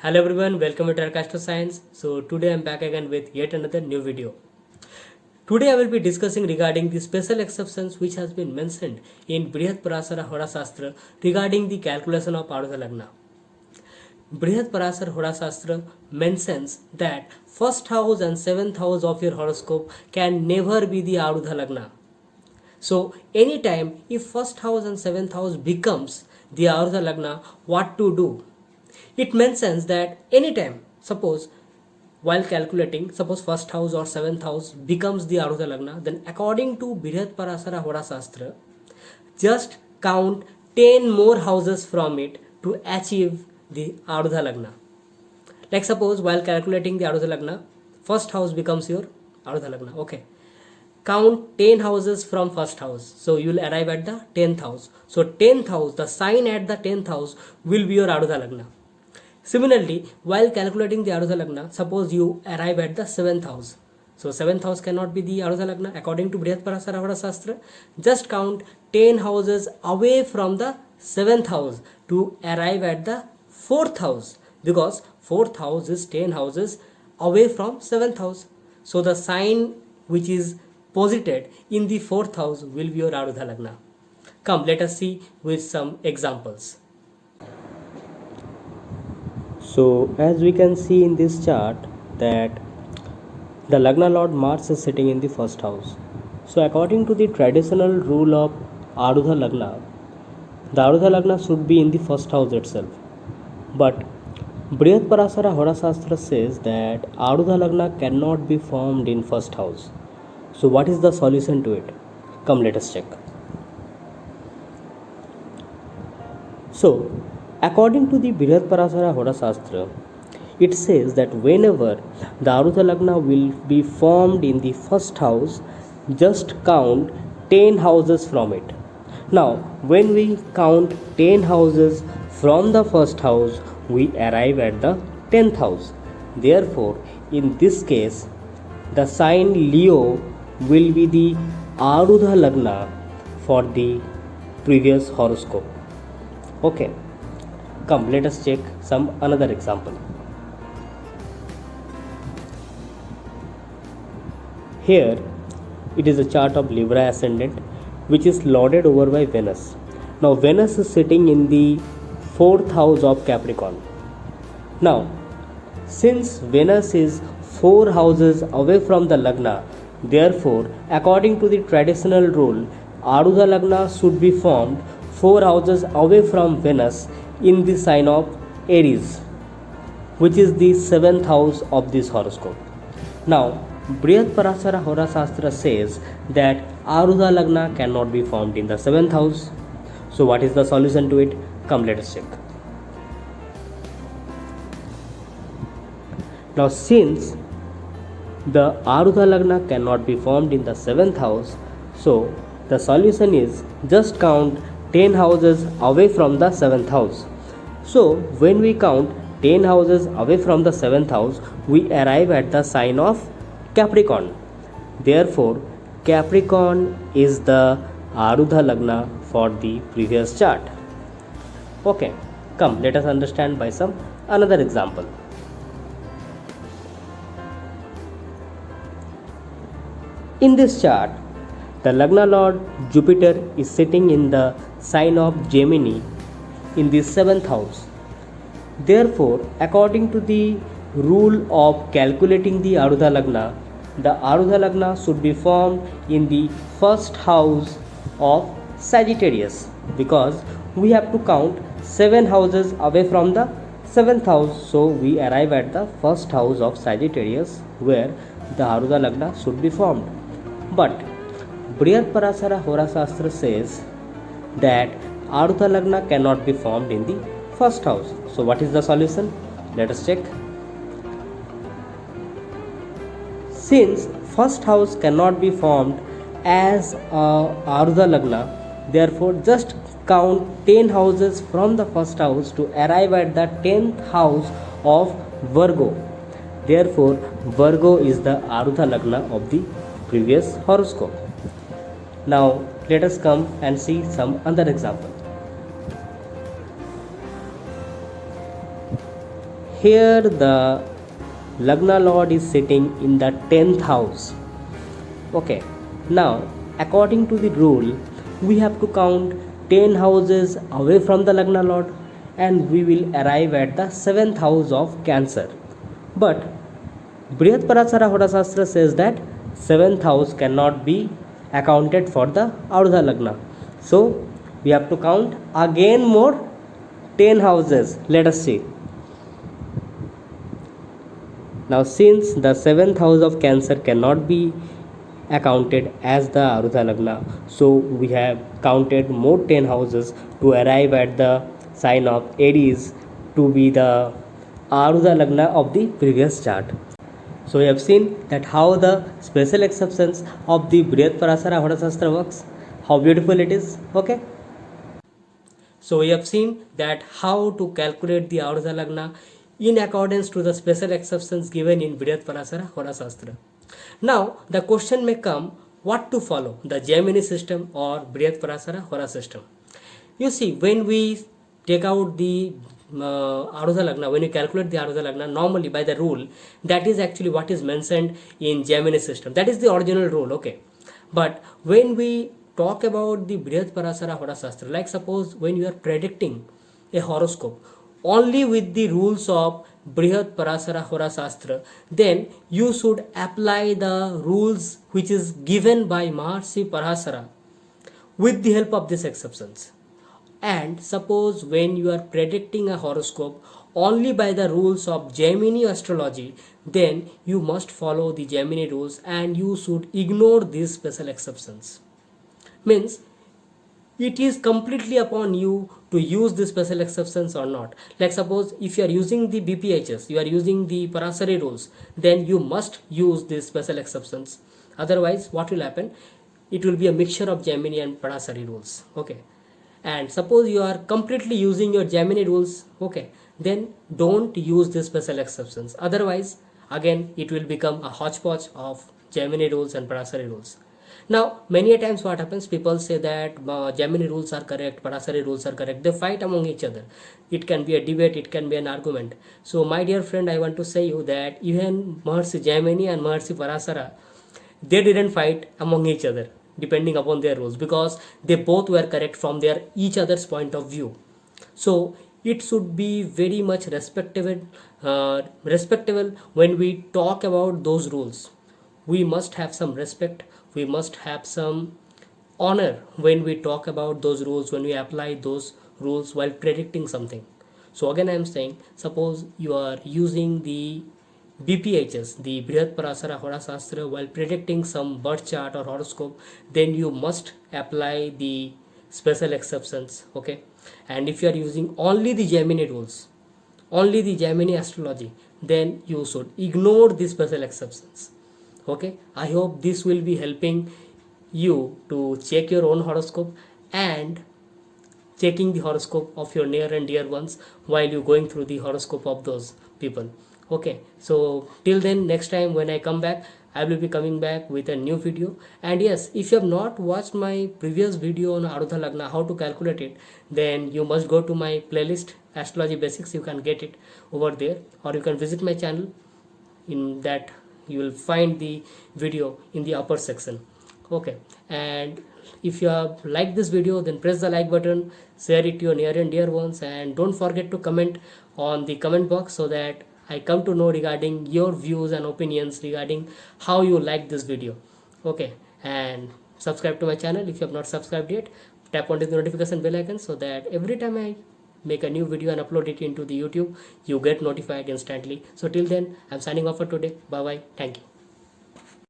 Hello everyone, welcome to Astro Science. So today I'm back again with yet another new video. Today I will be discussing regarding the special exceptions which has been mentioned in Brihat Parasara Hora Shastra regarding the calculation of Ardha Lagna. Brihat Parasara Hora Shastra mentions that first house and seventh house of your horoscope can never be the Ardha Lagna. So anytime if first house and seventh house becomes the Ardha Lagna, what to do? It mentions that anytime, suppose while calculating, suppose first house or seventh house becomes the Ardha Lagna, then according to Brihat Parasara Hora Shastra, just count 10 more houses from it to achieve the Ardha Lagna. Like suppose while calculating the Ardha Lagna, first house becomes your Ardha Lagna. Okay. Count 10 houses from first house. So you will arrive at the 10th house. So 10th house, the sign at the 10th house will be your Ardha Lagna. Similarly, while calculating the Ardha Lagna, suppose you arrive at the 7th house. So 7th house cannot be the Ardha Lagna according to Brihat Parasara Hora Shastra. Just count 10 houses away from the 7th house to arrive at the 4th house, because 4th house is 10 houses away from 7th house. So the sign which is posited in the 4th house will be your Ardha Lagna. Come, let us see with some examples. So as we can see in this chart that the Lagna Lord Mars is sitting in the first house. So according to the traditional rule of Ardha Lagna, the Ardha Lagna should be in the first house itself. But Brihat Parasara Hora Shastra says that Ardha Lagna cannot be formed in first house. So what is the solution to it? Come, let us check. So according to the Brihat Parasara Hora Shastra, it says that whenever the Ardha Lagna will be formed in the first house, just count 10 houses from it. Now, when we count 10 houses from the first house, we arrive at the 10th house. Therefore, in this case, the sign Leo will be the Ardha Lagna for the previous horoscope. Okay. Come, let us check some another example. Here it is a chart of Libra ascendant which is lorded over by Venus. Now Venus is sitting in the 4th house of Capricorn. Now since Venus is 4 houses away from the Lagna, therefore according to the traditional rule, Ardha Lagna should be formed 4 houses away from Venus in the sign of Aries, which is the 7th house of this horoscope. Now Brihat Parasara Hora Shastra says that Ardha Lagna cannot be formed in the 7th house. So what is the solution to it? Come, let us check. Now since the Ardha Lagna cannot be formed in the 7th house, so the solution is just count 10 houses away from the 7th house. So when we count 10 houses away from the 7th house, we arrive at the sign of Capricorn. Therefore, Capricorn is the Ardha Lagna for the previous chart. Okay, come, let us understand by some another example. In this chart, the Lagna Lord Jupiter is sitting in the sign of Gemini in the 7th house. Therefore, according to the rule of calculating the Ardha Lagna, the Ardha Lagna should be formed in the first house of Sagittarius, because we have to count 7 houses away from the 7th house. So we arrive at the first house of Sagittarius where the Ardha Lagna should be formed. But Brihat Parasara Hora Shastra says that Ardha Lagna cannot be formed in the first house. So what is the solution? Let us check. Since first house cannot be formed as a Ardha Lagna, therefore just count 10 houses from the first house to arrive at the 10th house of Virgo. Therefore Virgo is the Ardha Lagna of the previous horoscope. Now let us come and see some other example. here the Lagna Lord is sitting in the 10th house. Okay, now according to the rule, we have to count 10 houses away from the Lagna Lord and we will arrive at the 7th house of Cancer. But Brihat Parasara Horasastra says that 7th house cannot be accounted for the Ardha Lagna. So we have to count again more 10 houses. Let us see. Now since the 7th house of Cancer cannot be accounted as the Ardha Lagna, so we have counted more 10 houses to arrive at the sign of Aries to be the Ardha Lagna of the previous chart. So we have seen that how the special exceptions of the Brihat Parasara Horasastra works, how beautiful it is. Okay. So we have seen that how to calculate the Ardha Lagna in accordance to the special exceptions given in Brihat Parasara Horasastra. Now the question may come, what to follow, the Gemini system or Brihat Parasara Hora system? You see, when we take out the Ardha Lagna, when you calculate the Ardha Lagna, normally by the rule, that is actually what is mentioned in Gemini system. That is the original rule, okay. But when we talk about the Brihat Parasara Hora Shastra, like suppose when you are predicting a horoscope only with the rules of Brihat Parasara Hora Shastra, then you should apply the rules which is given by Maharshi Parasara with the help of these exceptions. And suppose when you are predicting a horoscope only by the rules of Gemini astrology, then you must follow the Gemini rules and you should ignore these special exceptions. Means it is completely upon you to use the special exceptions or not. Like suppose if you are using the BPHS, you are using the Parasari rules, then you must use these special exceptions. Otherwise, what will happen? It will be a mixture of Gemini and Parasari rules. Okay. And suppose you are completely using your Gemini rules, okay, then don't use the special exceptions. Otherwise, again, it will become a hodgepodge of Gemini rules and Parasari rules. Now, many a times what happens, people say that Gemini rules are correct, Parasari rules are correct. They fight among each other. It can be a debate, it can be an argument. So, my dear friend, I want to say you that even Maharshi Gemini and Maharshi Parasara, they didn't fight among each other depending upon their rules, because they both were correct from their each other's point of view. So it should be very much respectable when we talk about those rules. We must have some respect, we must have some honor when we talk about those rules, when we apply those rules while predicting something. So again I am saying, suppose you are using the BPHS, the Brihat Parasara Hora Shastra, while predicting some birth chart or horoscope, then you must apply the special exceptions, okay. And if you are using only the Gemini rules, only the Gemini astrology, then you should ignore the special exceptions, okay. I hope this will be helping you to check your own horoscope and checking the horoscope of your near and dear ones while you going through the horoscope of those people. Okay, so till then, next time when I come back, I will be coming back with a new video. And yes, if you have not watched my previous video on Ardha Lagna, how to calculate it, then you must go to my playlist Astrology Basics. You can get it over there, or you can visit my channel. In that you will find the video in the upper section. Okay, and if you have liked this video, then press the like button, share it to your near and dear ones, and don't forget to comment on the comment box so that I come to know regarding your views and opinions regarding how you like this video. Okay, and subscribe to my channel if you have not subscribed yet. Tap on the notification bell icon so that every time I make a new video and upload it into the YouTube, you get notified instantly. So till then, I'm signing off for today. Bye bye. Thank you.